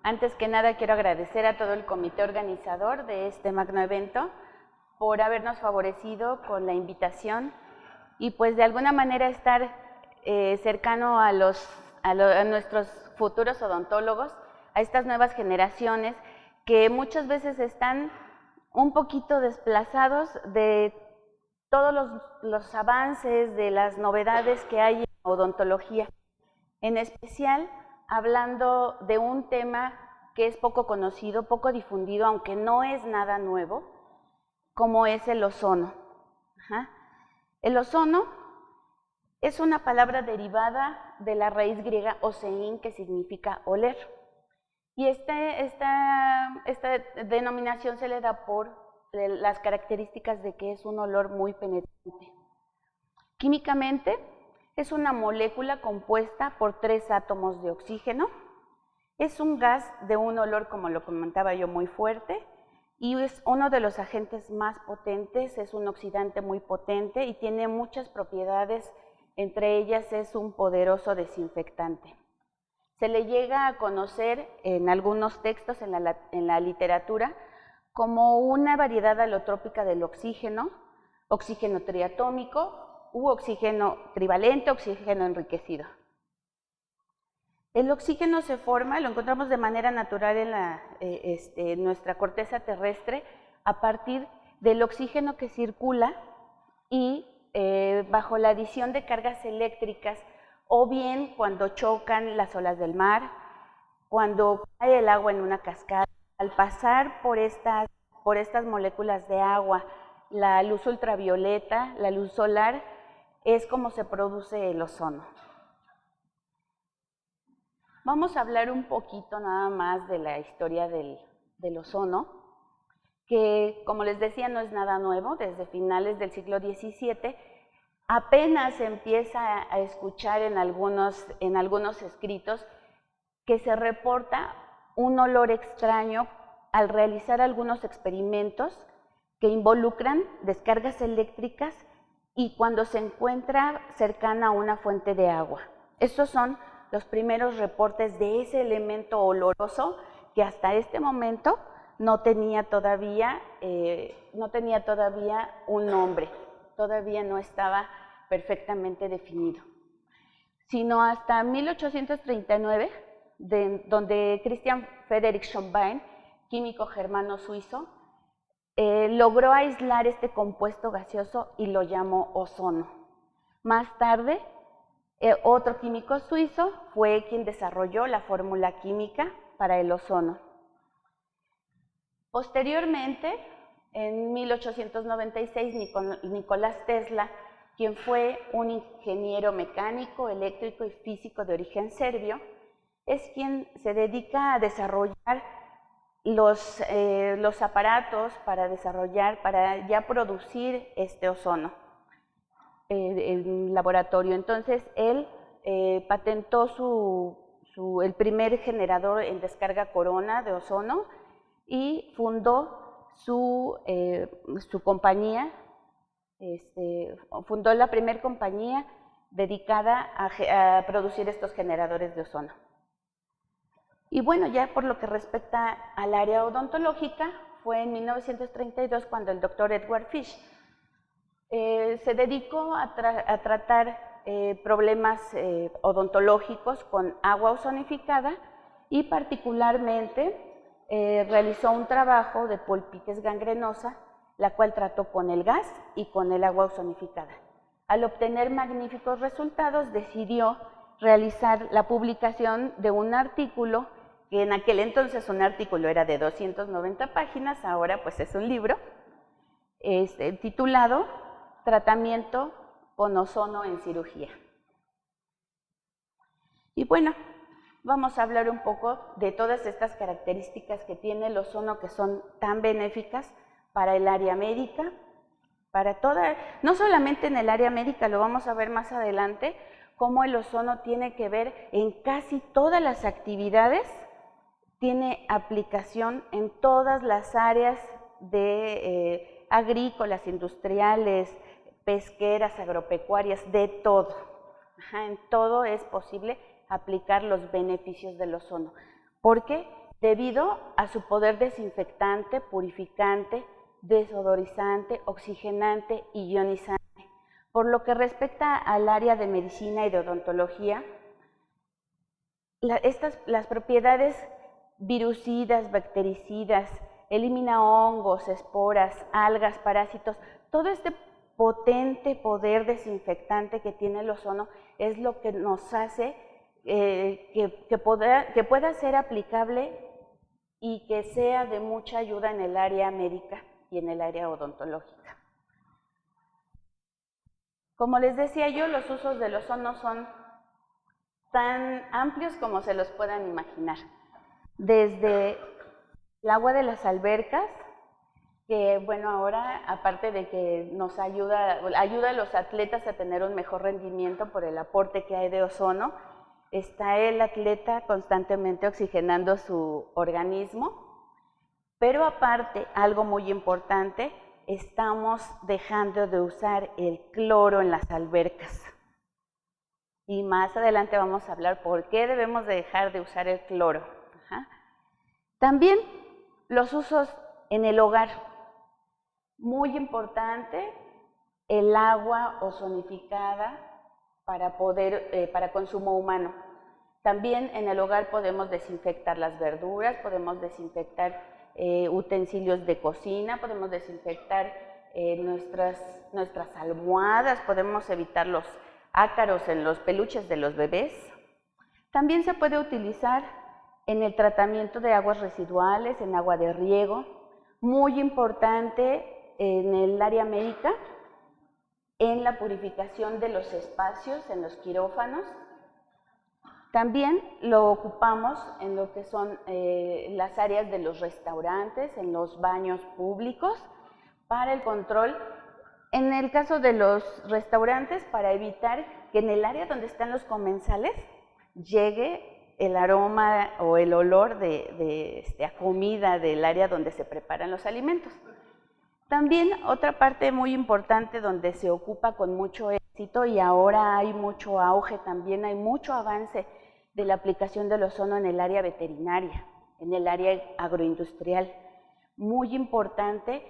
Antes que nada quiero agradecer a todo el comité organizador de este magno evento por habernos favorecido con la invitación y pues de alguna manera estar cercano a nuestros futuros odontólogos, a estas nuevas generaciones que muchas veces están un poquito desplazados de todos los avances, de las novedades que hay en odontología. En especial, hablando de un tema que es poco conocido, poco difundido, aunque no es nada nuevo, como es el ozono. El ozono es una palabra derivada de la raíz griega osein, que significa oler. Y esta denominación se le da por las características de que es un olor muy penetrante. Químicamente, es una molécula compuesta por 3 átomos de oxígeno. Es un gas de un olor, como lo comentaba yo, muy fuerte, y es uno de los agentes más potentes, es un oxidante muy potente y tiene muchas propiedades, entre ellas es un poderoso desinfectante. Se le llega a conocer en algunos textos, en la literatura, como una variedad alotrópica del oxígeno, oxígeno triatómico u oxígeno trivalente, oxígeno enriquecido. El oxígeno se forma, lo encontramos de manera natural en nuestra corteza terrestre a partir del oxígeno que circula y bajo la adición de cargas eléctricas o bien cuando chocan las olas del mar, cuando cae el agua en una cascada, al pasar por estas moléculas de agua, la luz ultravioleta, la luz solar, es como se produce el ozono. Vamos a hablar un poquito nada más de la historia del ozono, que como les decía no es nada nuevo, desde finales del siglo XVII apenas se empieza a escuchar en algunos escritos que se reporta un olor extraño al realizar algunos experimentos que involucran descargas eléctricas y cuando se encuentra cercana a una fuente de agua. Estos son los primeros reportes de ese elemento oloroso que hasta este momento no tenía todavía un nombre, todavía no estaba perfectamente definido. Sino hasta 1839, donde Christian Friedrich Schonbein, químico germano suizo, logró aislar este compuesto gaseoso y lo llamó ozono. Más tarde, otro químico suizo fue quien desarrolló la fórmula química para el ozono. Posteriormente, en 1896, Nicolás Tesla, quien fue un ingeniero mecánico, eléctrico y físico de origen serbio, es quien se dedica a desarrollar los aparatos para ya producir este ozono en laboratorio. Entonces, él patentó el primer generador en descarga corona de ozono y fundó su compañía, fundó la primera compañía dedicada a producir estos generadores de ozono. Y bueno, ya por lo que respecta al área odontológica, fue en 1932 cuando el doctor Edward Fish se dedicó a tratar problemas odontológicos con agua ozonificada y particularmente realizó un trabajo de pulpitis gangrenosa, la cual trató con el gas y con el agua ozonificada. Al obtener magníficos resultados, decidió realizar la publicación de un artículo, que en aquel entonces un artículo era de 290 páginas, ahora pues es un libro, titulado Tratamiento con ozono en cirugía. Y bueno, vamos a hablar un poco de todas estas características que tiene el ozono que son tan benéficas para el área médica, no solamente en el área médica, lo vamos a ver más adelante, cómo el ozono tiene que ver en casi todas las actividades, tiene aplicación en todas las áreas de agrícolas, industriales, pesqueras, agropecuarias, de todo. En todo es posible aplicar los beneficios del ozono. ¿Por qué? debido a su poder desinfectante, purificante, desodorizante, oxigenante y ionizante. Por lo que respecta al área de medicina y de odontología, las propiedades virucidas, bactericidas, elimina hongos, esporas, algas, parásitos, todo este potente poder desinfectante que tiene el ozono es lo que nos hace que pueda ser aplicable y que sea de mucha ayuda en el área médica y en el área odontológica. Como les decía yo, los usos del ozono son tan amplios como se los puedan imaginar. Desde el agua de las albercas, que bueno, ahora aparte de que nos ayuda a los atletas a tener un mejor rendimiento por el aporte que hay de ozono, está el atleta constantemente oxigenando su organismo, pero aparte, algo muy importante, estamos dejando de usar el cloro en las albercas. Y más adelante vamos a hablar por qué debemos de dejar de usar el cloro. También los usos en el hogar. Muy importante, el agua ozonificada para consumo humano. También en el hogar podemos desinfectar las verduras, podemos desinfectar utensilios de cocina, podemos desinfectar nuestras almohadas, podemos evitar los ácaros en los peluches de los bebés. También se puede utilizar en el tratamiento de aguas residuales, en agua de riego. Muy importante en el área médica, en la purificación de los espacios, en los quirófanos. También lo ocupamos en lo que son las áreas de los restaurantes, en los baños públicos, para el control. En el caso de los restaurantes, para evitar que en el área donde están los comensales llegue el aroma o el olor a comida del área donde se preparan los alimentos. También otra parte muy importante donde se ocupa con mucho éxito y ahora hay mucho auge, también hay mucho avance de la aplicación del ozono en el área veterinaria, en el área agroindustrial. Muy importante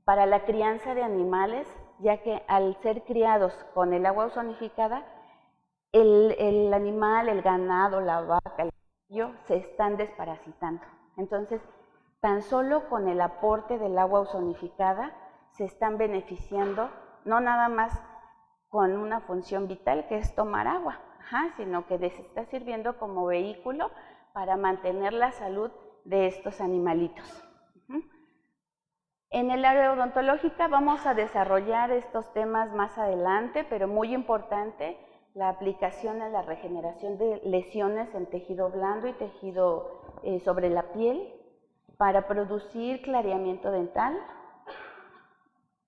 para la crianza de animales, ya que al ser criados con el agua ozonificada, el animal, el ganado, la vaca, el caballo se están desparasitando. Entonces, tan solo con el aporte del agua ozonificada se están beneficiando, no nada más con una función vital que es tomar agua, sino que les está sirviendo como vehículo para mantener la salud de estos animalitos. En el área odontológica vamos a desarrollar estos temas más adelante, pero muy importante la aplicación a la regeneración de lesiones en tejido blando y tejido sobre la piel, para producir clareamiento dental.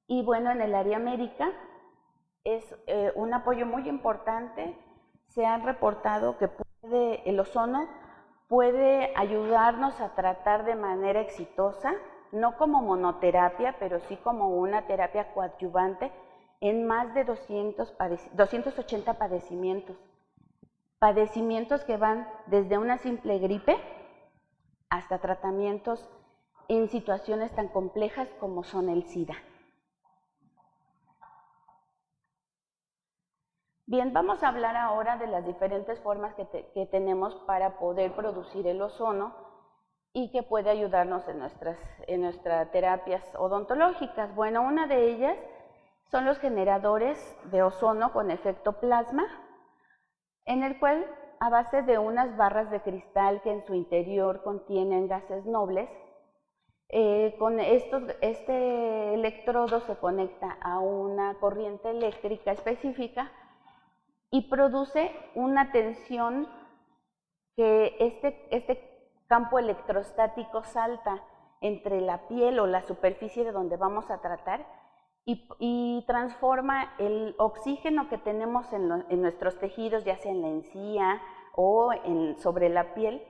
Y bueno, en el área médica es un apoyo muy importante. Se han reportado que el ozono puede ayudarnos a tratar de manera exitosa, no como monoterapia, pero sí como una terapia coadyuvante en más de 280 padecimientos que van desde una simple gripe hasta tratamientos en situaciones tan complejas como son el SIDA. Bien, vamos a hablar ahora de las diferentes formas que tenemos para poder producir el ozono y que puede ayudarnos en nuestras terapias odontológicas. Bueno, una de ellas son los generadores de ozono con efecto plasma, en el cual, a base de unas barras de cristal que en su interior contienen gases nobles, este electrodo se conecta a una corriente eléctrica específica y produce una tensión que este campo electrostático salta entre la piel o la superficie de donde vamos a tratar y transforma el oxígeno que tenemos en nuestros tejidos, ya sea en la encía o sobre la piel,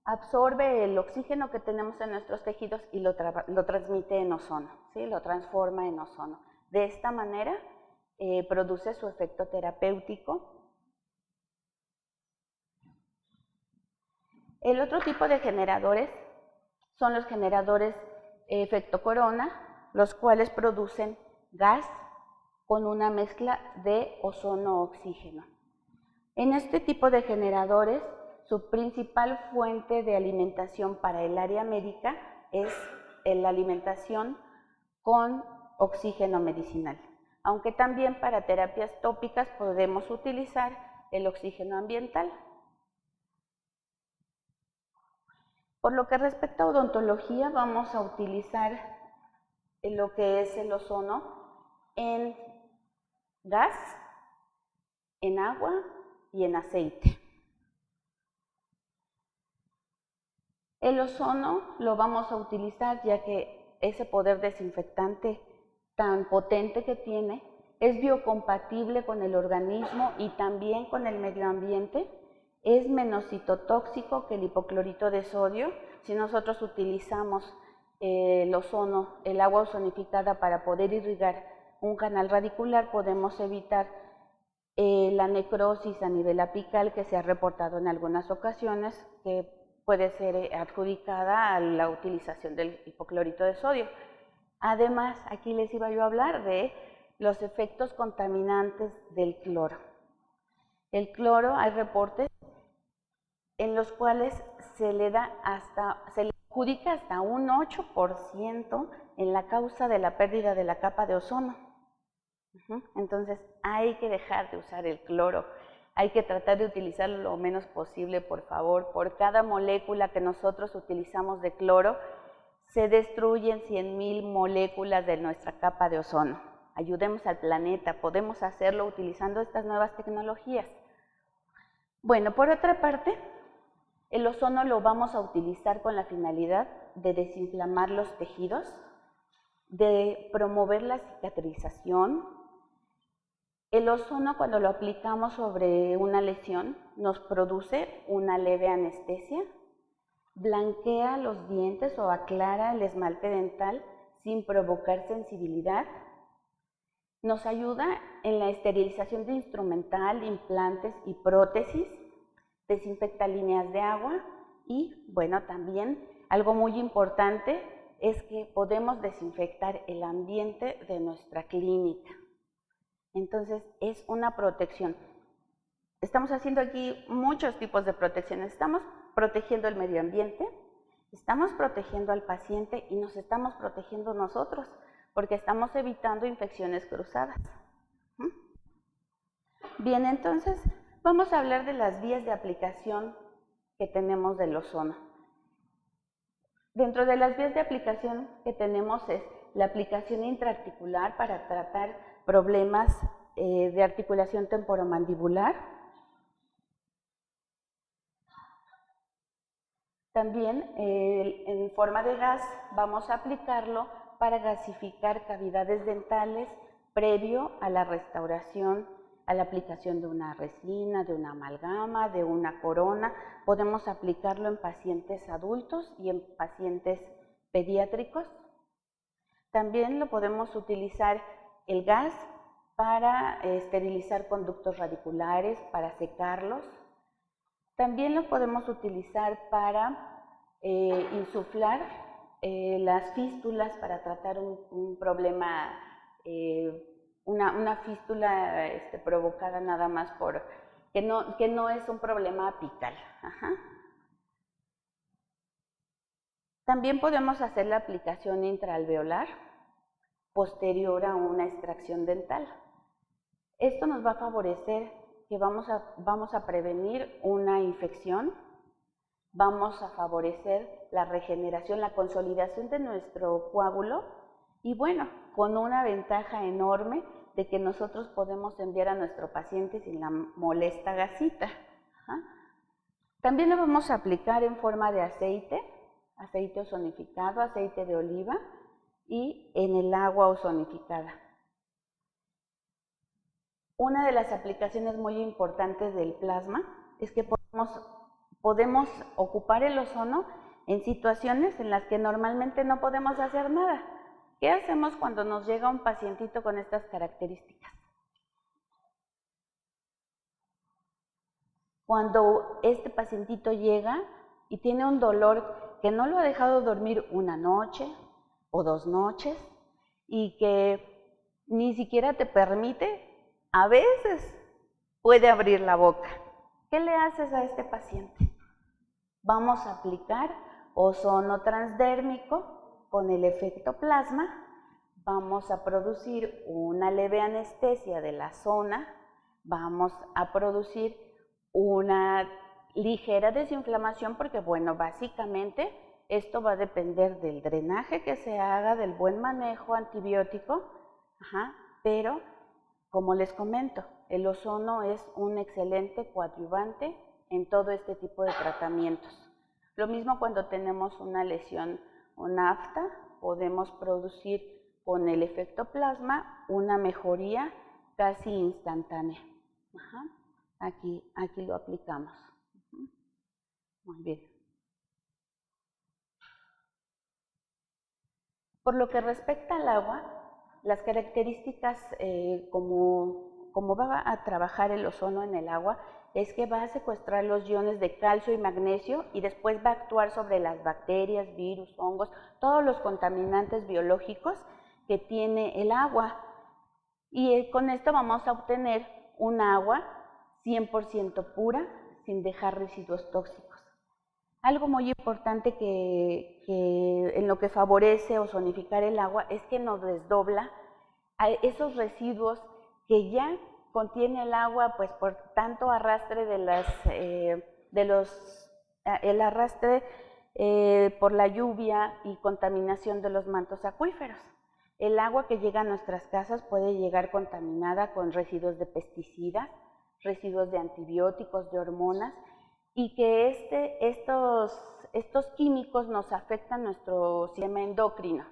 absorbe el oxígeno que tenemos en nuestros tejidos y lo transmite en ozono, ¿sí? Lo transforma en ozono. De esta manera produce su efecto terapéutico. El otro tipo de generadores son los generadores efecto corona, los cuales producen gas con una mezcla de ozono-oxígeno. En este tipo de generadores, su principal fuente de alimentación para el área médica es la alimentación con oxígeno medicinal, aunque también para terapias tópicas podemos utilizar el oxígeno ambiental. Por lo que respecta a odontología, vamos a utilizar lo que es el ozono en gas, en agua y en aceite. El ozono lo vamos a utilizar ya que ese poder desinfectante tan potente que tiene es biocompatible con el organismo y también con el medio ambiente. Es menos citotóxico que el hipoclorito de sodio. Si nosotros utilizamos el ozono, el agua ozonificada para poder irrigar un canal radicular, podemos evitar la necrosis a nivel apical que se ha reportado en algunas ocasiones, que puede ser adjudicada a la utilización del hipoclorito de sodio. Además, aquí les iba yo a hablar de los efectos contaminantes del cloro. El cloro, hay reportes en los cuales se le adjudica hasta un 8% en la causa de la pérdida de la capa de ozono. Entonces, hay que dejar de usar el cloro. Hay que tratar de utilizarlo lo menos posible, por favor. Por cada molécula que nosotros utilizamos de cloro, se destruyen 100,000 moléculas de nuestra capa de ozono. Ayudemos al planeta, podemos hacerlo utilizando estas nuevas tecnologías. Bueno, por otra parte, el ozono lo vamos a utilizar con la finalidad de desinflamar los tejidos, de promover la cicatrización. El ozono, cuando lo aplicamos sobre una lesión, nos produce una leve anestesia, blanquea los dientes o aclara el esmalte dental sin provocar sensibilidad, nos ayuda en la esterilización de instrumental, implantes y prótesis, desinfecta líneas de agua y, bueno, también algo muy importante es que podemos desinfectar el ambiente de nuestra clínica. Entonces, es una protección. Estamos haciendo aquí muchos tipos de protecciones. Estamos protegiendo el medio ambiente, estamos protegiendo al paciente y nos estamos protegiendo nosotros, porque estamos evitando infecciones cruzadas. Bien, entonces, vamos a hablar de las vías de aplicación que tenemos del ozono. Dentro de las vías de aplicación que tenemos es la aplicación intraarticular para tratar problemas de articulación temporomandibular. También en forma de gas vamos a aplicarlo para gasificar cavidades dentales previo a la restauración, a la aplicación de una resina, de una amalgama, de una corona. Podemos aplicarlo en pacientes adultos y en pacientes pediátricos. También lo podemos utilizar el gas para esterilizar conductos radiculares, para secarlos. También lo podemos utilizar para insuflar las fístulas, para tratar un problema, una fístula provocada nada más por, que no es un problema apical. También podemos hacer la aplicación intraalveolar posterior a una extracción dental. Esto nos va a favorecer que vamos a prevenir una infección, vamos a favorecer la regeneración, la consolidación de nuestro coágulo y bueno, con una ventaja enorme de que nosotros podemos enviar a nuestro paciente sin la molesta gasita. También lo vamos a aplicar en forma de aceite ozonificado, aceite de oliva y en el agua ozonificada. Una de las aplicaciones muy importantes del plasma es que podemos ocupar el ozono en situaciones en las que normalmente no podemos hacer nada. ¿Qué hacemos cuando nos llega un pacientito con estas características? Cuando este pacientito llega y tiene un dolor que no lo ha dejado dormir una noche o 2 noches y que ni siquiera te permite, a veces puede abrir la boca. ¿Qué le haces a este paciente? Vamos a aplicar ozono transdérmico con el efecto plasma. Vamos a producir una leve anestesia de la zona. Vamos a producir una ligera desinflamación porque, bueno, básicamente esto va a depender del drenaje que se haga, del buen manejo antibiótico, pero como les comento, el ozono es un excelente coadyuvante en todo este tipo de tratamientos. Lo mismo cuando tenemos una lesión, una afta, podemos producir con el efecto plasma una mejoría casi instantánea. Aquí lo aplicamos. Muy bien. Por lo que respecta al agua, las características como va a trabajar el ozono en el agua es que va a secuestrar los iones de calcio y magnesio y después va a actuar sobre las bacterias, virus, hongos, todos los contaminantes biológicos que tiene el agua. Y con esto vamos a obtener un agua 100% pura, sin dejar residuos tóxicos. Algo muy importante que en lo que favorece ozonificar el agua es que nos desdobla a esos residuos que ya contiene el agua, pues por tanto arrastre el arrastre por la lluvia y contaminación de los mantos acuíferos. El agua que llega a nuestras casas puede llegar contaminada con residuos de pesticidas, residuos de antibióticos, de hormonas, y que estos químicos nos afectan nuestro sistema endocrino.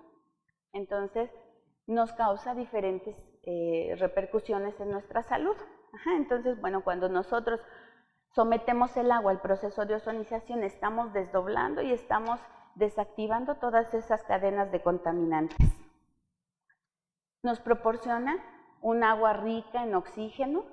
Entonces, nos causa diferentes repercusiones en nuestra salud. Entonces, bueno, cuando nosotros sometemos el agua al proceso de ozonización, estamos desdoblando y estamos desactivando todas esas cadenas de contaminantes. Nos proporciona un agua rica en oxígeno,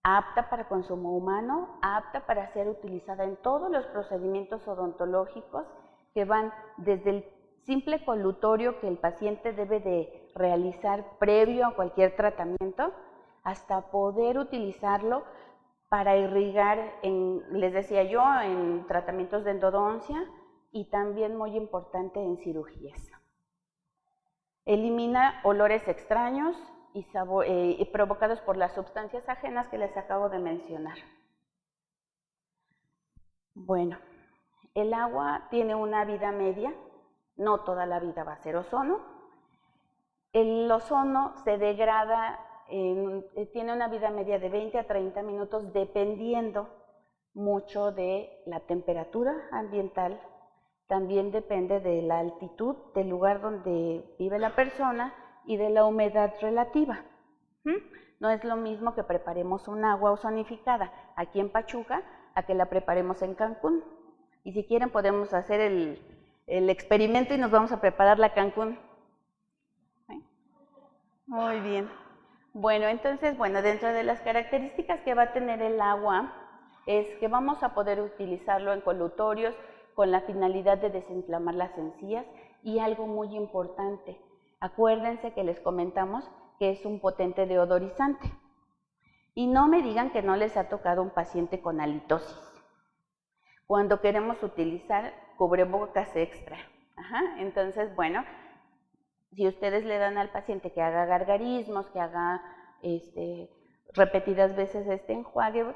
apta para consumo humano, apta para ser utilizada en todos los procedimientos odontológicos que van desde el simple colutorio que el paciente debe de realizar previo a cualquier tratamiento, hasta poder utilizarlo para irrigar, les decía yo, en tratamientos de endodoncia y también muy importante en cirugías. Elimina olores extraños y provocados por las sustancias ajenas que les acabo de mencionar. Bueno, el agua tiene una vida media, no toda la vida va a ser ozono. El ozono se degrada, tiene una vida media de 20 a 30 minutos dependiendo mucho de la temperatura ambiental, también depende de la altitud del lugar donde vive la persona y de la humedad relativa. No es lo mismo que preparemos un agua ozonificada aquí en Pachuca a que la preparemos en Cancún. Y si quieren podemos hacer el experimento y nos vamos a prepararla a Cancún. Muy bien. Bueno, entonces, dentro de las características que va a tener el agua es que vamos a poder utilizarlo en colutorios con la finalidad de desinflamar las encías y algo muy importante, acuérdense que les comentamos que es un potente deodorizante. Y no me digan que no les ha tocado un paciente con halitosis, cuando queremos utilizar cubrebocas extra. Entonces, bueno, si ustedes le dan al paciente que haga gargarismos, que haga repetidas veces este enjuague,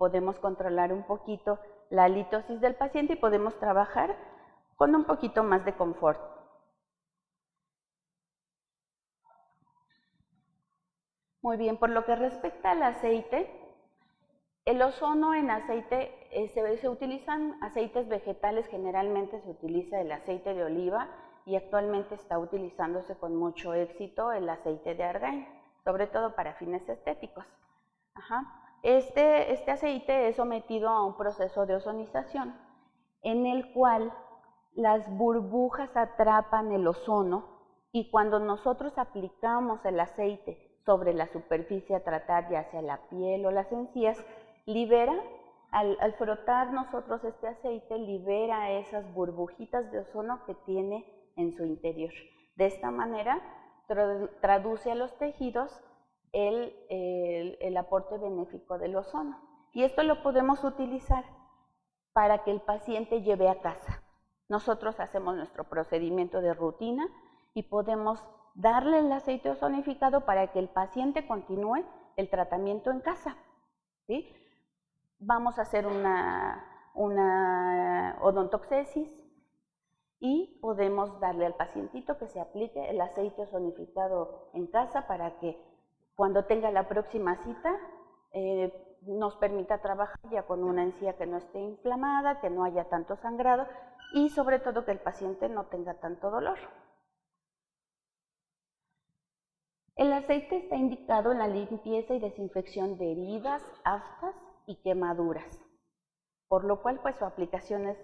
podemos controlar un poquito la halitosis del paciente y podemos trabajar con un poquito más de confort. Muy bien, por lo que respecta al aceite, el ozono en aceite, se utilizan aceites vegetales, generalmente se utiliza el aceite de oliva y actualmente está utilizándose con mucho éxito el aceite de argán, sobre todo para fines estéticos. Este aceite es sometido a un proceso de ozonización en el cual las burbujas atrapan el ozono y cuando nosotros aplicamos el aceite sobre la superficie a tratar, ya sea la piel o las encías, libera Al frotar nosotros este aceite libera esas burbujitas de ozono que tiene en su interior. De esta manera traduce a los tejidos el aporte benéfico del ozono. Y esto lo podemos utilizar para que el paciente lleve a casa. Nosotros hacemos nuestro procedimiento de rutina y podemos darle el aceite ozonificado para que el paciente continúe el tratamiento en casa, ¿sí? Vamos a hacer una odontoxesis y podemos darle al pacientito que se aplique el aceite ozonificado en casa para que cuando tenga la próxima cita nos permita trabajar ya con una encía que no esté inflamada, que no haya tanto sangrado y sobre todo que el paciente no tenga tanto dolor. El aceite está indicado en la limpieza y desinfección de heridas, aftas y quemaduras, por lo cual pues su aplicación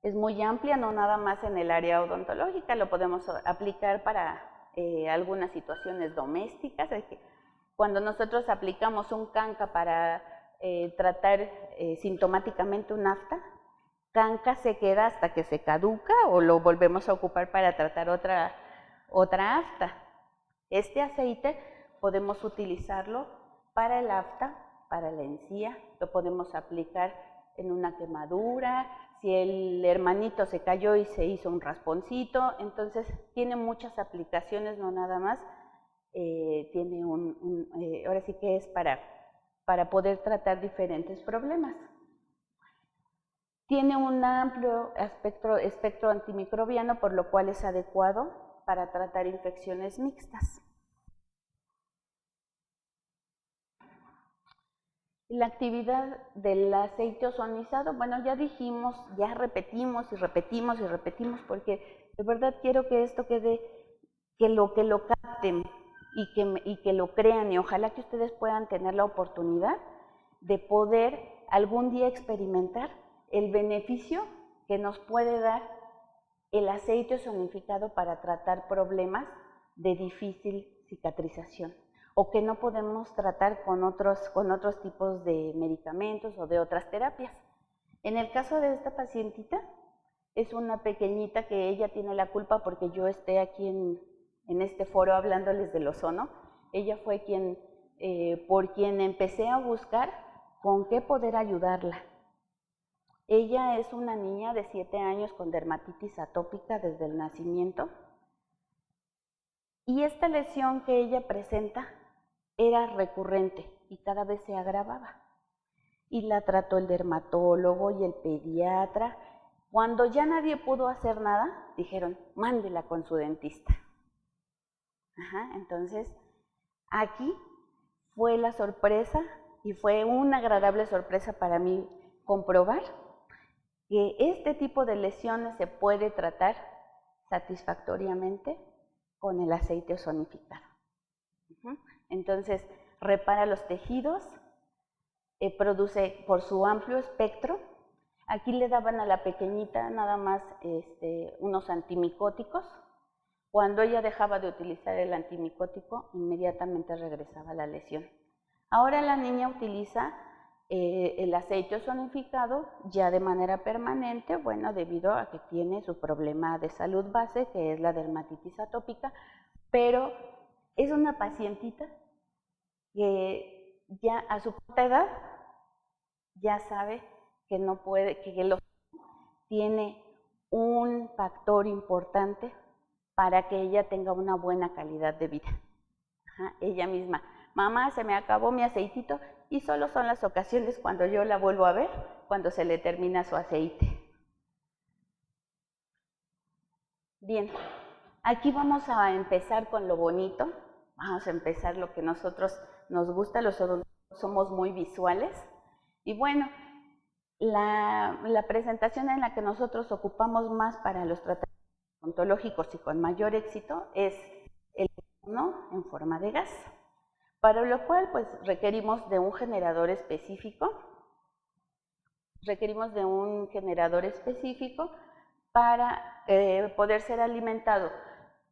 es muy amplia, no nada más en el área odontológica, lo podemos aplicar para algunas situaciones domésticas. Cuando nosotros aplicamos un canca para tratar sintomáticamente un afta, canca se queda hasta que se caduca o lo volvemos a ocupar para tratar otra afta. Este aceite podemos utilizarlo para el afta, para la encía, lo podemos aplicar en una quemadura, si el hermanito se cayó y se hizo un rasponcito, entonces tiene muchas aplicaciones, no nada más, tiene ahora sí que es para poder tratar diferentes problemas. Tiene un amplio espectro antimicrobiano, por lo cual es adecuado para tratar infecciones mixtas. La actividad del aceite ozonizado, bueno, ya dijimos, ya repetimos y repetimos y repetimos, porque de verdad quiero que esto quede, que lo capten y que lo crean, y ojalá que ustedes puedan tener la oportunidad de poder algún día experimentar el beneficio que nos puede dar el aceite ozonificado para tratar problemas de difícil cicatrización o que no podemos tratar con otros tipos de medicamentos o de otras terapias. En el caso de esta pacientita, es una pequeñita que ella tiene la culpa porque yo esté aquí en este foro hablándoles del ozono. Ella fue por quien empecé a buscar con qué poder ayudarla. Ella es una niña de 7 años con dermatitis atópica desde el nacimiento. Y esta lesión que ella presenta era recurrente y cada vez se agravaba. Y la trató el dermatólogo y el pediatra. Cuando ya nadie pudo hacer nada, dijeron, mándela con su dentista. Entonces, aquí fue la sorpresa y fue una agradable sorpresa para mí comprobar que este tipo de lesiones se puede tratar satisfactoriamente con el aceite ozonificado. Entonces, repara los tejidos, produce por su amplio espectro. Aquí le daban a la pequeñita nada más unos antimicóticos. Cuando ella dejaba de utilizar el antimicótico, inmediatamente regresaba la lesión. Ahora la niña utiliza el aceite ozonificado ya de manera permanente, bueno, debido a que tiene su problema de salud base, que es la dermatitis atópica, pero es una pacientita que ya a su corta edad ya sabe que no puede, que el ozono tiene un factor importante para que ella tenga una buena calidad de vida. Ella misma, mamá, se me acabó mi aceitito, y solo son las ocasiones cuando yo la vuelvo a ver, cuando se le termina su aceite. Bien, aquí vamos a empezar con lo bonito, vamos a empezar lo que nosotros nos gusta, los odontólogos somos muy visuales, y bueno, la presentación en la que nosotros ocupamos más para los tratamientos odontológicos y con mayor éxito es el ozono en forma de gas, para lo cual pues requerimos de un generador específico, para poder ser alimentado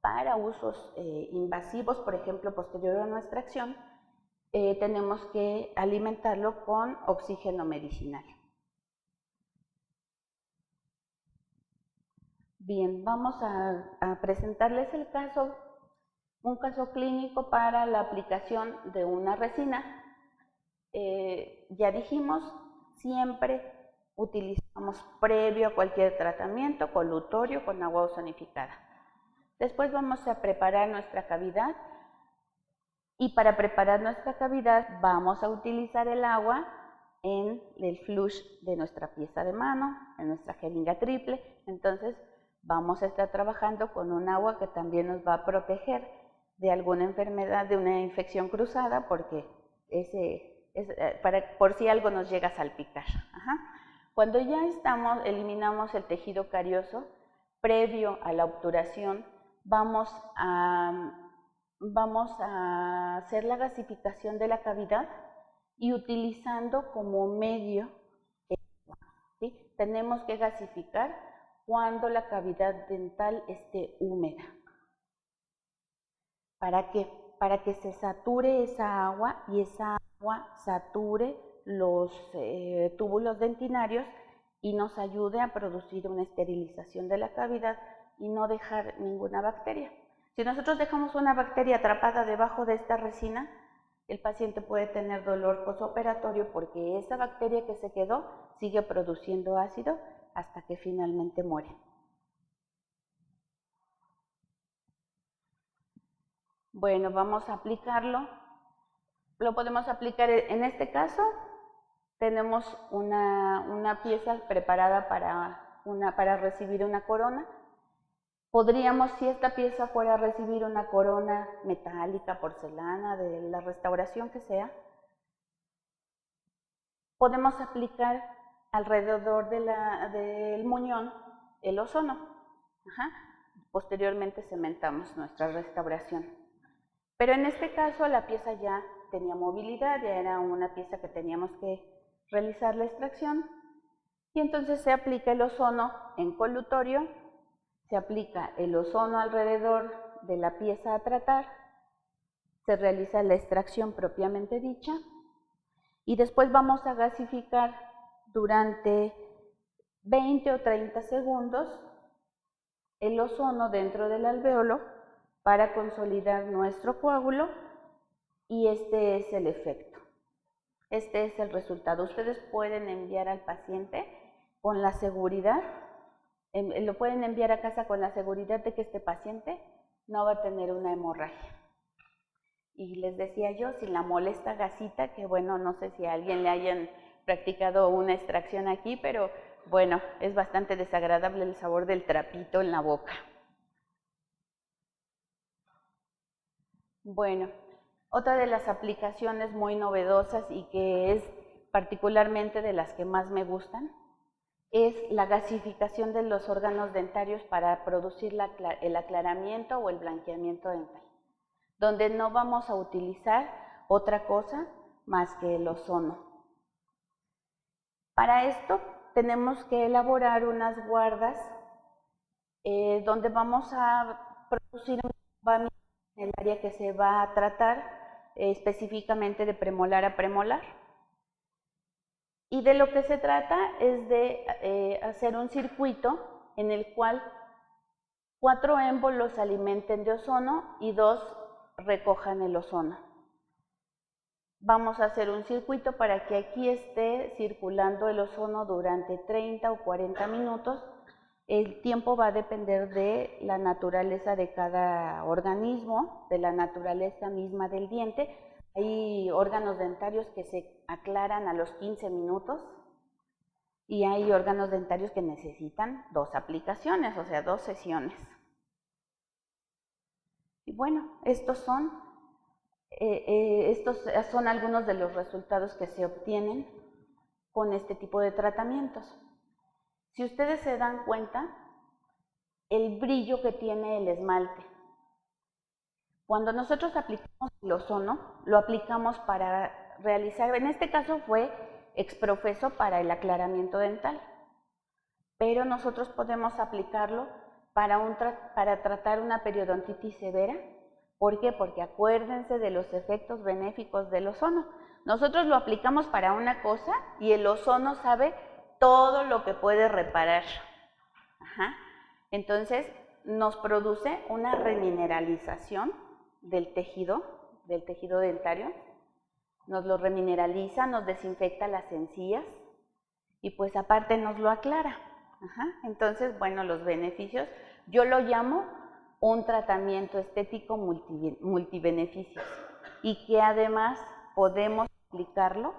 para usos invasivos, por ejemplo, posterior a nuestra acción, tenemos que alimentarlo con oxígeno medicinal. Bien, vamos a presentarles un caso clínico para la aplicación de una resina. Ya dijimos, siempre utilizamos previo a cualquier tratamiento colutorio con agua ozonificada. Después vamos a preparar nuestra cavidad y para preparar nuestra cavidad vamos a utilizar el agua en el flush de nuestra pieza de mano, en nuestra jeringa triple. Entonces vamos a estar trabajando con un agua que también nos va a proteger de alguna enfermedad, de una infección cruzada, porque por si algo nos llega a salpicar. Cuando ya eliminamos el tejido carioso, previo a la obturación, vamos a hacer la gasificación de la cavidad y utilizando como medio el agua, ¿sí? Tenemos que gasificar cuando la cavidad dental esté húmeda. ¿Para qué? Para que se sature esa agua y esa agua sature los túbulos dentinarios y nos ayude a producir una esterilización de la cavidad y no dejar ninguna bacteria. Si nosotros dejamos una bacteria atrapada debajo de esta resina, el paciente puede tener dolor postoperatorio porque esa bacteria que se quedó sigue produciendo ácido hasta que finalmente muere. Bueno, vamos a aplicarlo. Lo podemos aplicar en este caso. Tenemos una pieza preparada para recibir una corona. Podríamos, si esta pieza fuera a recibir una corona metálica, porcelana, de la restauración que sea, podemos aplicar alrededor del muñón el ozono. Posteriormente cementamos nuestra restauración. Pero en este caso la pieza ya tenía movilidad, ya era una pieza que teníamos que realizar la extracción, y entonces se aplica el ozono en colutorio. Se aplica el ozono alrededor de la pieza a tratar, se realiza la extracción propiamente dicha y después vamos a gasificar durante 20 o 30 segundos el ozono dentro del alvéolo para consolidar nuestro coágulo y este es el efecto. Este es el resultado. Ustedes pueden enviar al paciente con la seguridad, lo pueden enviar a casa con la seguridad de que este paciente no va a tener una hemorragia. Y les decía yo, sin la molesta gasita, que bueno, no sé si a alguien le hayan practicado una extracción aquí, pero bueno, es bastante desagradable el sabor del trapito en la boca. Bueno, otra de las aplicaciones muy novedosas y que es particularmente de las que más me gustan es la gasificación de los órganos dentarios para producir el aclaramiento o el blanqueamiento dental, donde no vamos a utilizar otra cosa más que el ozono. Para esto tenemos que elaborar unas guardas donde vamos a producir un lavamiento en el área que se va a tratar, específicamente de premolar a premolar. Y de lo que se trata es de hacer un circuito en el cual 4 émbolos alimenten de ozono y 2 recojan el ozono. Vamos a hacer un circuito para que aquí esté circulando el ozono durante 30 o 40 minutos. El tiempo va a depender de la naturaleza de cada organismo, de la naturaleza misma del diente. Hay órganos dentarios que se aclaran a los 15 minutos y hay órganos dentarios que necesitan 2 aplicaciones, o sea, 2 sesiones. Y bueno, estos son algunos de los resultados que se obtienen con este tipo de tratamientos. Si ustedes se dan cuenta, el brillo que tiene el esmalte. Cuando nosotros aplicamos el ozono, lo aplicamos para realizar, en este caso fue exprofeso para el aclaramiento dental, pero nosotros podemos aplicarlo para tratar una periodontitis severa. ¿Por qué? Porque acuérdense de los efectos benéficos del ozono. Nosotros lo aplicamos para una cosa y el ozono sabe todo lo que puede reparar. Entonces, nos produce una remineralización del tejido dentario, nos lo remineraliza, nos desinfecta las encías y pues aparte nos lo aclara. Entonces, bueno, los beneficios, yo lo llamo un tratamiento estético multibeneficios y que además podemos aplicarlo,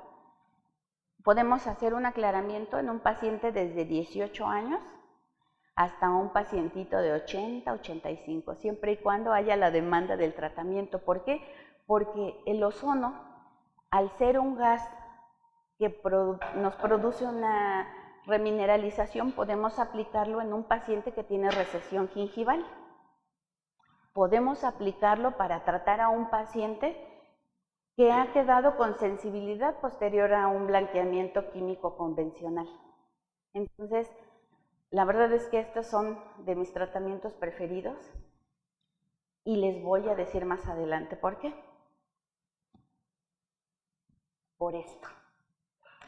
podemos hacer un aclaramiento en un paciente desde 18 años hasta un pacientito de 80, 85, siempre y cuando haya la demanda del tratamiento. ¿Por qué? Porque el ozono, al ser un gas que nos produce una remineralización, podemos aplicarlo en un paciente que tiene recesión gingival. Podemos aplicarlo para tratar a un paciente que ha quedado con sensibilidad posterior a un blanqueamiento químico convencional. Entonces, la verdad es que estos son de mis tratamientos preferidos y les voy a decir más adelante por qué. Por esto.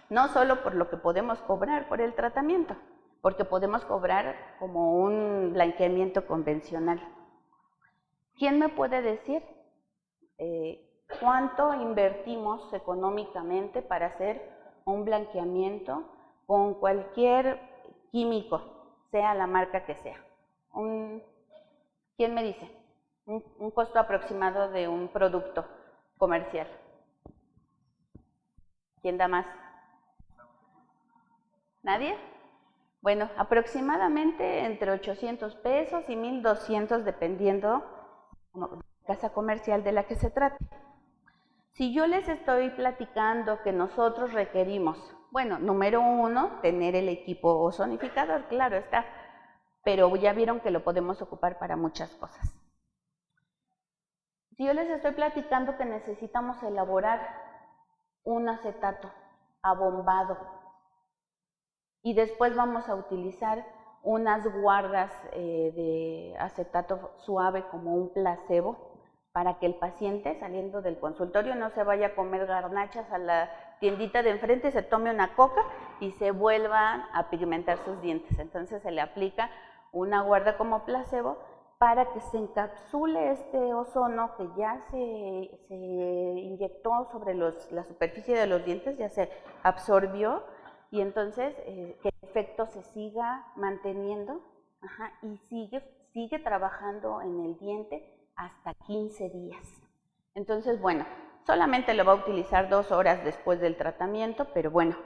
No solo por lo que podemos cobrar por el tratamiento, porque podemos cobrar como un blanqueamiento convencional. ¿Quién me puede decir cuánto invertimos económicamente para hacer un blanqueamiento con cualquier químico, sea la marca que sea? ¿Quién me dice? Un costo aproximado de un producto comercial. ¿Quién da más? ¿Nadie? Bueno, aproximadamente entre 800 pesos y 1,200 dependiendo de la casa comercial de la que se trate. Si yo les estoy platicando que nosotros requerimos, bueno, número 1, tener el equipo ozonificador, claro está, pero ya vieron que lo podemos ocupar para muchas cosas. Si yo les estoy platicando que necesitamos elaborar un acetato abombado y después vamos a utilizar unas guardas de acetato suave como un placebo para que el paciente saliendo del consultorio no se vaya a comer garnachas a la tiendita de enfrente, se tome una coca y se vuelvan a pigmentar sus dientes. Entonces se le aplica una guarda como placebo para que se encapsule este ozono que ya se inyectó sobre la superficie de los dientes, ya se absorbió, y entonces que el efecto se siga manteniendo y sigue trabajando en el diente hasta 15 días. Entonces, bueno, solamente lo va a utilizar 2 horas después del tratamiento, pero bueno,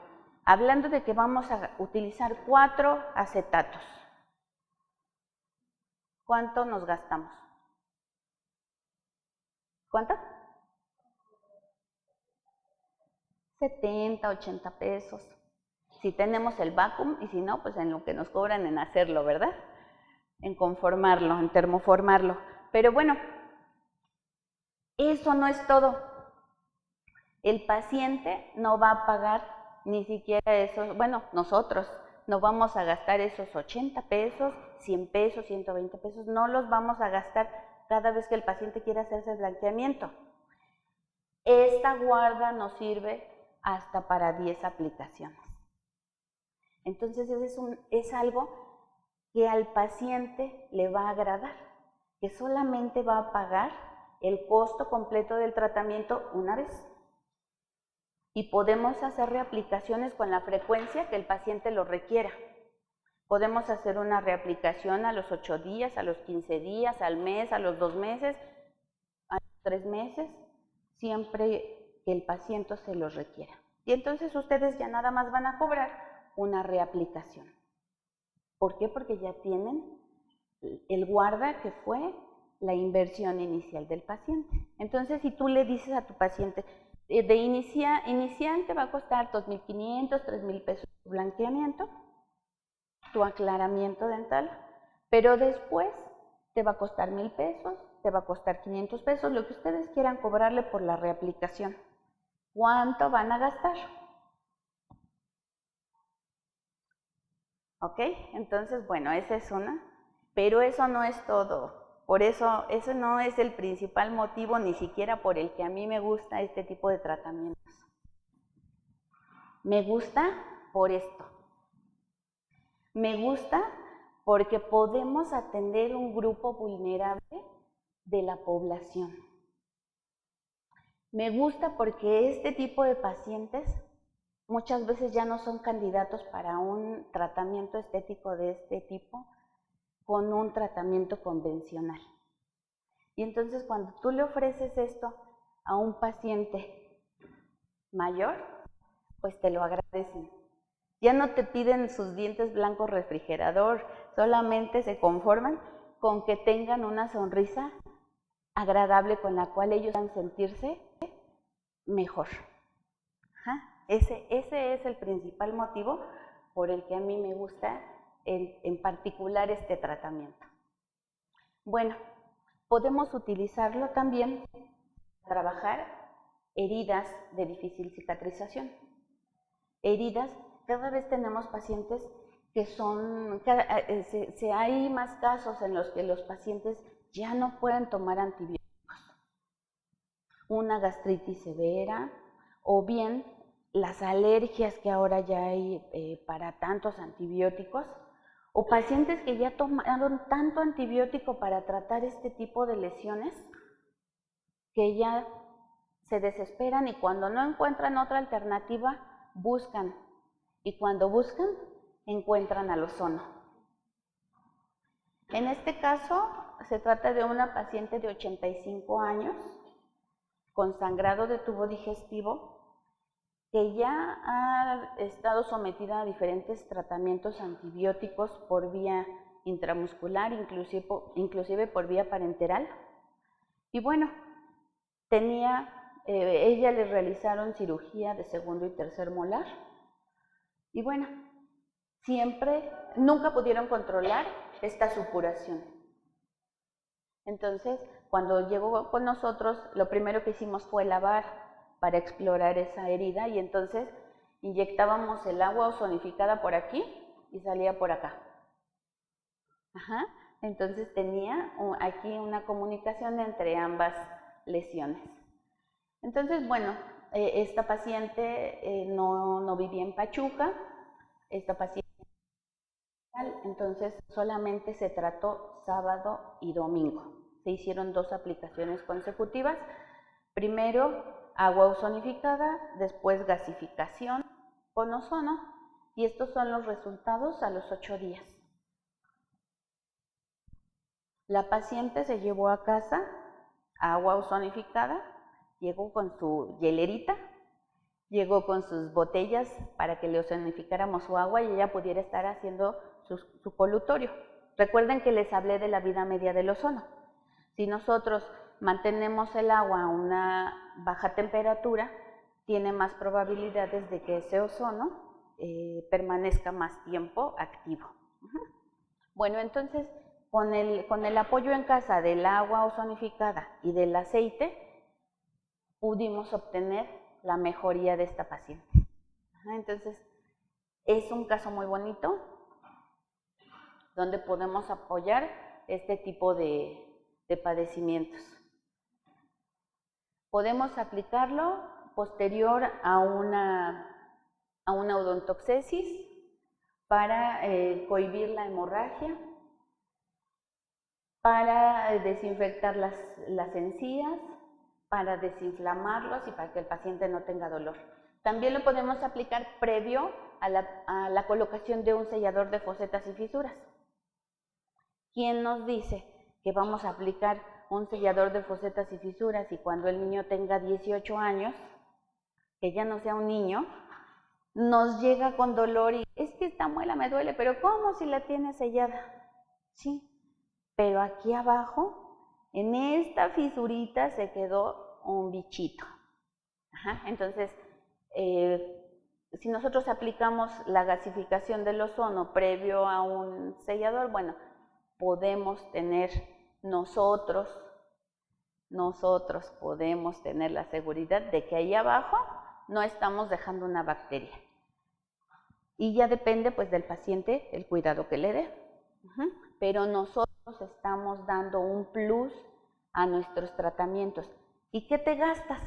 hablando de que vamos a utilizar 4 acetatos, ¿cuánto nos gastamos? ¿Cuánto? 70, 80 pesos. Si tenemos el vacuum y si no, pues en lo que nos cobran en hacerlo, ¿verdad? En conformarlo, en termoformarlo. Pero bueno, eso no es todo. El paciente no va a pagar ni siquiera esos, bueno, nosotros no vamos a gastar esos 80 pesos, 100 pesos, 120 pesos, no los vamos a gastar cada vez que el paciente quiera hacerse el blanqueamiento. Esta guarda nos sirve hasta para 10 aplicaciones. Entonces es algo que al paciente le va a agradar, que solamente va a pagar el costo completo del tratamiento una vez. Y podemos hacer reaplicaciones con la frecuencia que el paciente lo requiera. Podemos hacer una reaplicación a los 8 días, a los 15 días, al mes, a los 2 meses, a los 3 meses, siempre que el paciente se lo requiera. Y entonces ustedes ya nada más van a cobrar una reaplicación. ¿Por qué? Porque ya tienen el guarda que fue la inversión inicial del paciente. Entonces, si tú le dices a tu paciente, de iniciante va a costar 2,500, 3,000 pesos tu blanqueamiento, tu aclaramiento dental, pero después te va a costar 1,000 pesos, te va a costar 500 pesos, lo que ustedes quieran cobrarle por la reaplicación. ¿Cuánto van a gastar? ¿Ok? Entonces, bueno, esa es una, pero eso no es todo. Por eso, ese no es el principal motivo, ni siquiera por el que a mí me gusta este tipo de tratamientos. Me gusta por esto. Me gusta porque podemos atender un grupo vulnerable de la población. Me gusta porque este tipo de pacientes muchas veces ya no son candidatos para un tratamiento estético de este tipo con un tratamiento convencional. Y entonces cuando tú le ofreces esto a un paciente mayor, pues te lo agradecen. Ya no te piden sus dientes blancos refrigerador, solamente se conforman con que tengan una sonrisa agradable con la cual ellos van a sentirse mejor. Ese es el principal motivo por el que a mí me gusta en particular este tratamiento. Bueno, podemos utilizarlo también para trabajar heridas de difícil cicatrización. Heridas, cada vez tenemos pacientes que hay más casos en los que los pacientes ya no pueden tomar antibióticos. Una gastritis severa o bien las alergias que ahora ya hay para tantos antibióticos, o pacientes que ya tomaron tanto antibiótico para tratar este tipo de lesiones que ya se desesperan y cuando no encuentran otra alternativa, buscan. Y cuando buscan, encuentran al ozono. En este caso, se trata de una paciente de 85 años con sangrado de tubo digestivo que ya ha estado sometida a diferentes tratamientos antibióticos por vía intramuscular, inclusive por vía parenteral. Y bueno, ella le realizaron cirugía de segundo y tercer molar. Y bueno, nunca pudieron controlar esta supuración. Entonces, cuando llegó con nosotros, lo primero que hicimos fue lavar para explorar esa herida y entonces inyectábamos el agua ozonificada por aquí y salía por acá. Entonces tenía aquí una comunicación entre ambas lesiones. Entonces, bueno, esta paciente no vivía en Pachuca, esta paciente entonces solamente se trató sábado y domingo. Se hicieron 2 aplicaciones consecutivas. Primero agua ozonificada, después gasificación con ozono y estos son los resultados a los 8 días. La paciente se llevó a casa agua ozonificada, llegó con su hielerita, llegó con sus botellas para que le ozonificáramos su agua y ella pudiera estar haciendo su colutorio. Recuerden que les hablé de la vida media del ozono. Si nosotros mantenemos el agua a una baja temperatura, tiene más probabilidades de que ese ozono permanezca más tiempo activo. Bueno, entonces, con el apoyo en casa del agua ozonificada y del aceite, pudimos obtener la mejoría de esta paciente. Entonces, es un caso muy bonito donde podemos apoyar este tipo de padecimientos. Podemos aplicarlo posterior a una odontoxesis para cohibir la hemorragia, para desinfectar las encías, para desinflamarlos y para que el paciente no tenga dolor. También lo podemos aplicar previo a la colocación de un sellador de fosetas y fisuras. ¿Quién nos dice que vamos a aplicar un sellador de fosetas y fisuras y cuando el niño tenga 18 años, que ya no sea un niño, nos llega con dolor y es que esta muela me duele, pero ¿cómo si la tiene sellada? Sí, pero aquí abajo, en esta fisurita se quedó un bichito. Entonces, si nosotros aplicamos la gasificación del ozono previo a un sellador, bueno, podemos tener nosotros podemos tener la seguridad de que ahí abajo no estamos dejando una bacteria. Y ya depende pues del paciente el cuidado que le dé. Pero nosotros estamos dando un plus a nuestros tratamientos. ¿Y qué te gastas?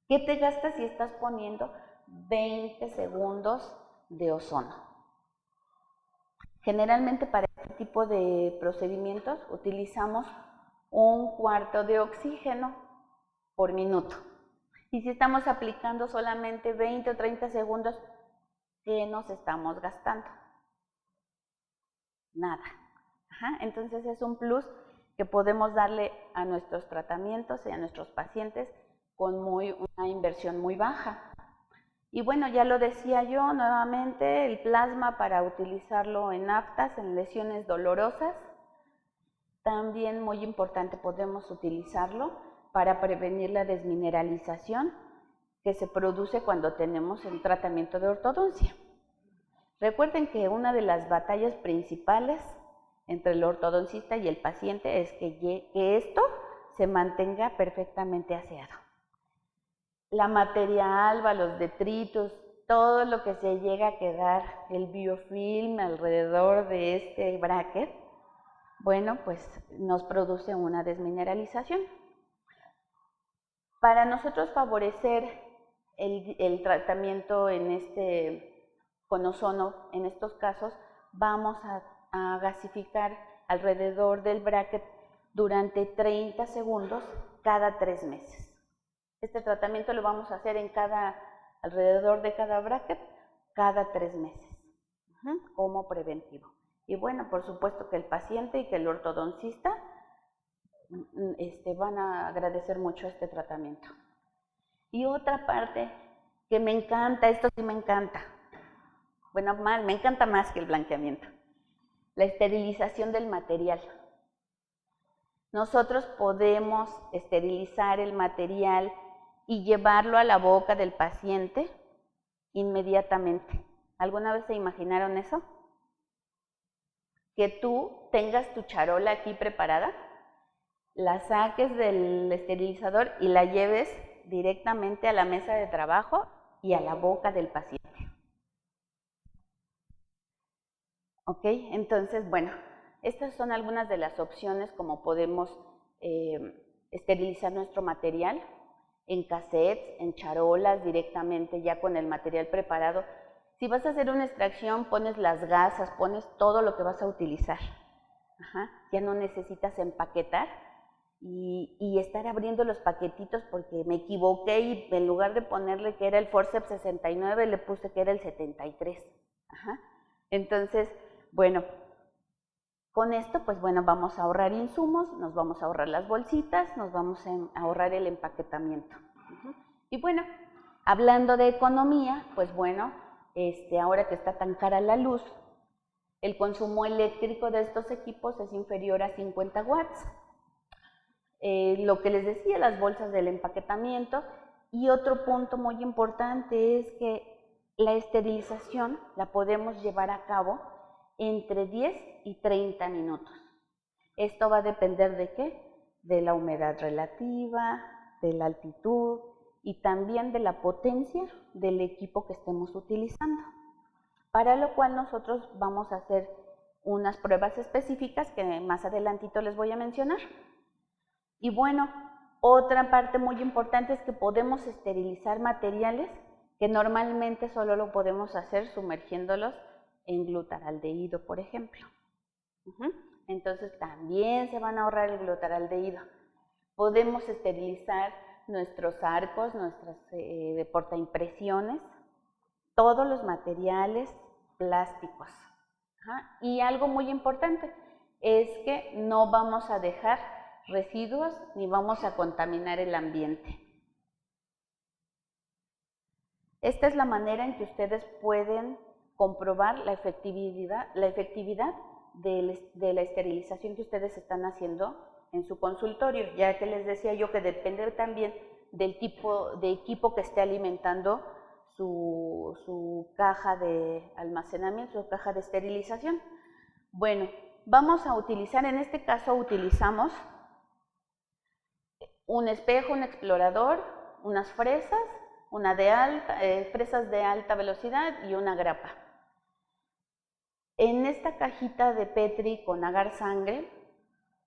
¿Qué te gastas si estás poniendo 20 segundos de ozono? Generalmente para este tipo de procedimientos utilizamos 1/4 de oxígeno por minuto. Y si estamos aplicando solamente 20 o 30 segundos, ¿qué nos estamos gastando? Nada. Entonces es un plus que podemos darle a nuestros tratamientos y a nuestros pacientes con una inversión muy baja. Y bueno, ya lo decía yo nuevamente, el plasma para utilizarlo en aftas, en lesiones dolorosas. También muy importante, podemos utilizarlo para prevenir la desmineralización que se produce cuando tenemos el tratamiento de ortodoncia. Recuerden que una de las batallas principales entre el ortodoncista y el paciente es que esto se mantenga perfectamente aseado. La materia alba, los detritos, todo lo que se llega a quedar, el biofilm alrededor de este bracket, bueno, pues nos produce una desmineralización. Para nosotros favorecer el tratamiento con ozono, en estos casos, vamos a gasificar alrededor del bracket durante 30 segundos cada 3 meses. Este tratamiento lo vamos a hacer alrededor de cada bracket cada 3 meses, como preventivo. Y bueno, por supuesto que el paciente y que el ortodoncista van a agradecer mucho este tratamiento. Y otra parte que me encanta, esto sí me encanta, bueno, me encanta más que el blanqueamiento, la esterilización del material. Nosotros podemos esterilizar el material y llevarlo a la boca del paciente inmediatamente. ¿Alguna vez se imaginaron eso? Que tú tengas tu charola aquí preparada, la saques del esterilizador y la lleves directamente a la mesa de trabajo y a la boca del paciente. ¿Ok? Entonces, bueno, estas son algunas de las opciones como podemos esterilizar nuestro material en cassettes, en charolas, directamente ya con el material preparado. Si vas a hacer una extracción, pones las gasas, pones todo lo que vas a utilizar. Ya no necesitas empaquetar y estar abriendo los paquetitos porque me equivoqué y en lugar de ponerle que era el Forceps 69, le puse que era el 73. Entonces, bueno, con esto, pues bueno, vamos a ahorrar insumos, nos vamos a ahorrar las bolsitas, nos vamos a ahorrar el empaquetamiento. Y bueno, hablando de economía, pues bueno, ahora que está tan cara la luz, el consumo eléctrico de estos equipos es inferior a 50 watts. Lo que les decía, las bolsas del empaquetamiento. Y otro punto muy importante es que la esterilización la podemos llevar a cabo entre 10 y 30 minutos. Esto va a depender ¿de qué? De la humedad relativa, de la altitud y también de la potencia del equipo que estemos utilizando. Para lo cual nosotros vamos a hacer unas pruebas específicas que más adelantito les voy a mencionar. Y bueno, otra parte muy importante es que podemos esterilizar materiales que normalmente solo lo podemos hacer sumergiéndolos en glutaraldehído, por ejemplo. Entonces también se van a ahorrar el glutaraldehído. Podemos esterilizar nuestros arcos, nuestras de portaimpresiones, todos los materiales plásticos. Y algo muy importante es que no vamos a dejar residuos ni vamos a contaminar el ambiente. Esta es la manera en que ustedes pueden comprobar la efectividad de la esterilización que ustedes están haciendo en su consultorio, ya que les decía yo que depende también del tipo de equipo que esté alimentando su caja de almacenamiento, su caja de esterilización. Bueno, vamos a utilizar, en este caso utilizamos un espejo, un explorador, unas fresas, fresas de alta velocidad y una grapa. En esta cajita de Petri con agar sangre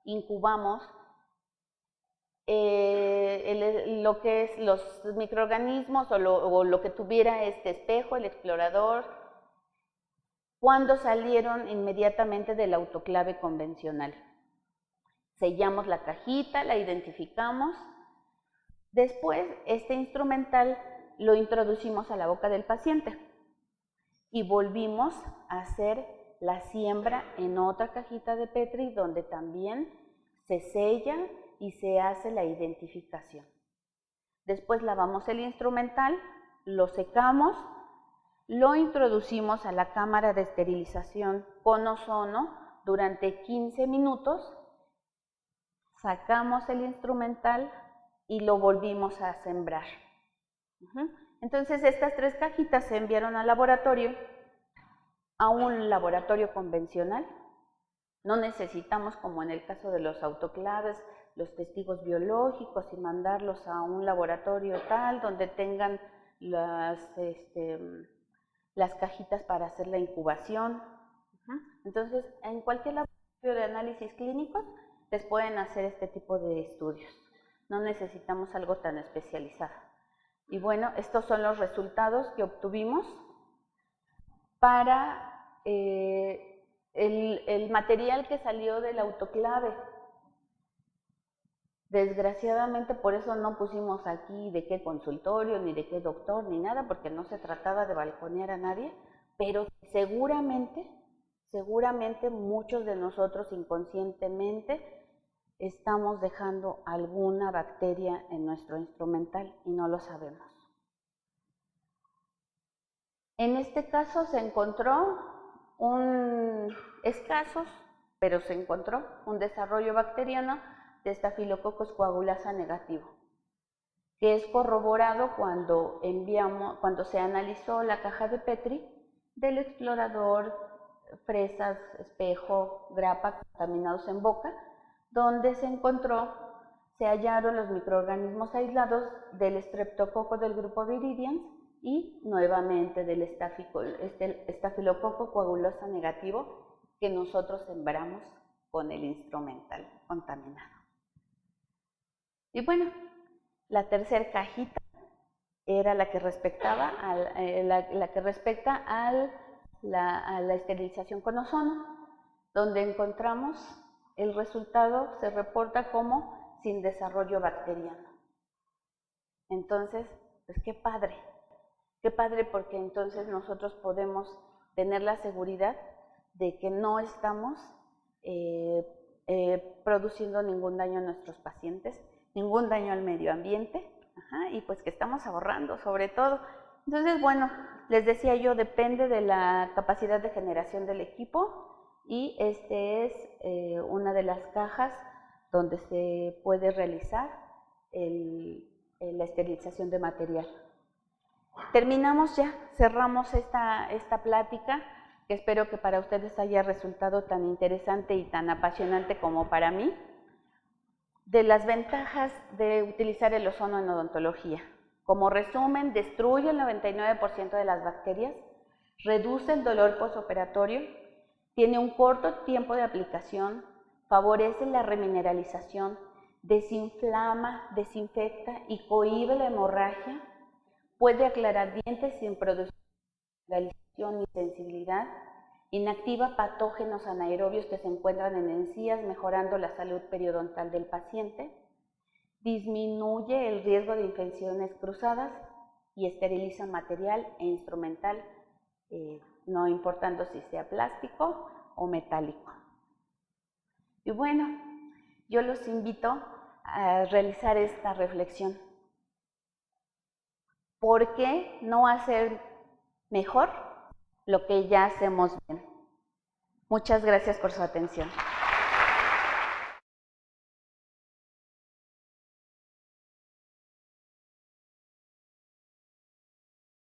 incubamos lo que es los microorganismos o lo que tuviera este espejo, el explorador, cuando salieron inmediatamente del autoclave convencional. Sellamos la cajita, la identificamos. Después, este instrumental lo introducimos a la boca del paciente y volvimos a hacer la siembra en otra cajita de Petri donde también se sella y se hace la identificación. Después lavamos el instrumental, lo secamos, lo introducimos a la cámara de esterilización con ozono durante 15 minutos, sacamos el instrumental y lo volvimos a sembrar. Entonces estas 3 cajitas se enviaron al laboratorio, a un laboratorio convencional. No necesitamos, como en el caso de los autoclaves, los testigos biológicos y mandarlos a un laboratorio tal donde tengan las cajitas para hacer la incubación. Entonces, en cualquier laboratorio de análisis clínicos les pueden hacer este tipo de estudios. No necesitamos algo tan especializado. Y bueno, estos son los resultados que obtuvimos para el material que salió del autoclave. Desgraciadamente por eso no pusimos aquí de qué consultorio, ni de qué doctor, ni nada, porque no se trataba de balconear a nadie, pero seguramente muchos de nosotros inconscientemente estamos dejando alguna bacteria en nuestro instrumental y no lo sabemos. En este caso se encontró escasos, pero se encontró un desarrollo bacteriano de Staphylococcus coagulasa negativo, que es corroborado cuando se analizó la caja de Petri del explorador, fresas, espejo, grapa contaminados en boca, donde se hallaron los microorganismos aislados del Streptococcus del grupo Viridians y nuevamente del Staphylococcus coagulosa negativo que nosotros sembramos con el instrumental contaminado. Y bueno, la tercera cajita era la que respecta a la esterilización con ozono, donde encontramos el resultado se reporta como sin desarrollo bacteriano. Entonces, pues qué padre porque entonces nosotros podemos tener la seguridad de que no estamos produciendo ningún daño a nuestros pacientes, ningún daño al medio ambiente, y pues que estamos ahorrando sobre todo. Entonces, bueno, les decía yo, depende de la capacidad de generación del equipo y este es una de las cajas donde se puede realizar la esterilización de material. Terminamos ya, cerramos esta plática, que espero que para ustedes haya resultado tan interesante y tan apasionante como para mí, de las ventajas de utilizar el ozono en odontología. Como resumen, destruye el 99% de las bacterias, reduce el dolor postoperatorio, tiene un corto tiempo de aplicación, favorece la remineralización, desinflama, desinfecta y cohíbe la hemorragia, puede aclarar dientes sin producir mineralización ni sensibilidad, inactiva patógenos anaerobios que se encuentran en encías, mejorando la salud periodontal del paciente, disminuye el riesgo de infecciones cruzadas y esteriliza material e instrumental, no importando si sea plástico o metálico. Y bueno, yo los invito a realizar esta reflexión. ¿Por qué no hacer mejor lo que ya hacemos bien? Muchas gracias por su atención.